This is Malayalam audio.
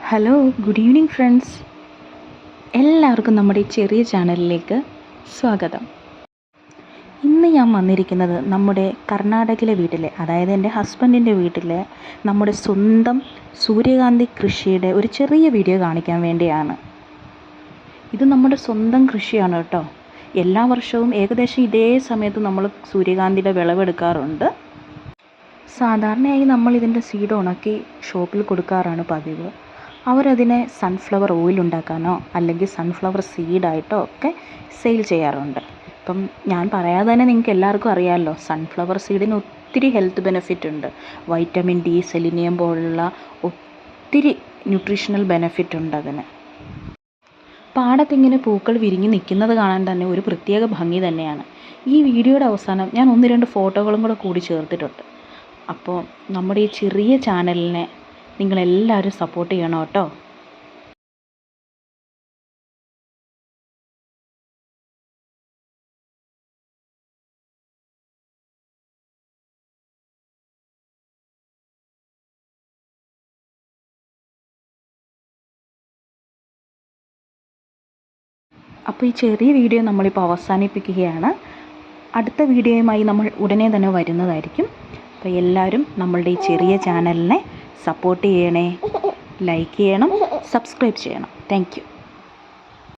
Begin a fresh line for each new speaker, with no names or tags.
Hello, good evening friends. എല്ലാവർക്കും നമ്മുടെ ഈ ചെറിയ ചാനലിലേക്ക് സ്വാഗതം. ഇന്ന് ഞാൻ വന്നിരിക്കുന്നത് നമ്മുടെ കർണാടകയിലെ വീട്ടിലെ, അതായത് എൻ്റെ ഹസ്ബൻഡിൻ്റെ വീട്ടിലെ നമ്മുടെ സ്വന്തം സൂര്യകാന്തി കൃഷിയുടെ ഒരു ചെറിയ വീഡിയോ കാണിക്കാൻ വേണ്ടിയാണ്. ഇത് നമ്മുടെ സ്വന്തം കൃഷിയാണ് കേട്ടോ. എല്ലാ വർഷവും ഏകദേശം ഇതേ സമയത്ത് നമ്മൾ സൂര്യകാന്തിയുടെ വിളവെടുക്കാറുണ്ട്. സാധാരണയായി നമ്മൾ ഇതിൻ്റെ സീഡ് ഉണക്കി ഷോപ്പിൽ കൊടുക്കാറാണ് പതിവ്. അവരതിനെ സൺഫ്ലവർ ഓയിൽ ഉണ്ടാക്കാനോ അല്ലെങ്കിൽ സൺഫ്ലവർ സീഡായിട്ടോ ഒക്കെ സെയിൽ ചെയ്യാറുണ്ട്. ഇപ്പം ഞാൻ പറയാതെ തന്നെ നിങ്ങൾക്ക് എല്ലാവർക്കും അറിയാമല്ലോ, സൺഫ്ലവർ സീഡിന് ഒത്തിരി ഹെൽത്ത് ബെനിഫിറ്റ് ഉണ്ട്. വൈറ്റമിൻ ഡി, സെലിനിയം പോലുള്ള ഒത്തിരി ന്യൂട്രീഷണൽ ബെനിഫിറ്റ് ഉണ്ട് അതിന്. പാടത്തിങ്ങനെ പൂക്കൾ വിരിഞ്ഞ് നിൽക്കുന്നത് കാണാൻ തന്നെ ഒരു പ്രത്യേക ഭംഗി തന്നെയാണ്. ഈ വീഡിയോയുടെ അവസാനം ഞാൻ 1-2 ഫോട്ടോകളും കൂടി ചേർത്തിട്ടുണ്ട്. അപ്പോൾ നമ്മുടെ ഈ ചെറിയ ചാനലിനെ നിങ്ങളെല്ലാവരും സപ്പോർട്ട് ചെയ്യണം കേട്ടോ. അപ്പോൾ ഈ ചെറിയ വീഡിയോ നമ്മളിപ്പോൾ അവസാനിപ്പിക്കുകയാണ്. അടുത്ത വീഡിയോയുമായി നമ്മൾ ഉടനെ തന്നെ വരുന്നതായിരിക്കും. അപ്പോൾ എല്ലാവരും നമ്മളുടെ ഈ ചെറിയ ചാനലിനെ സപ്പോർട്ട് ചെയ്യണേ, ലൈക്ക് ചെയ്യണം, സബ്സ്ക്രൈബ് ചെയ്യണം. Thank you.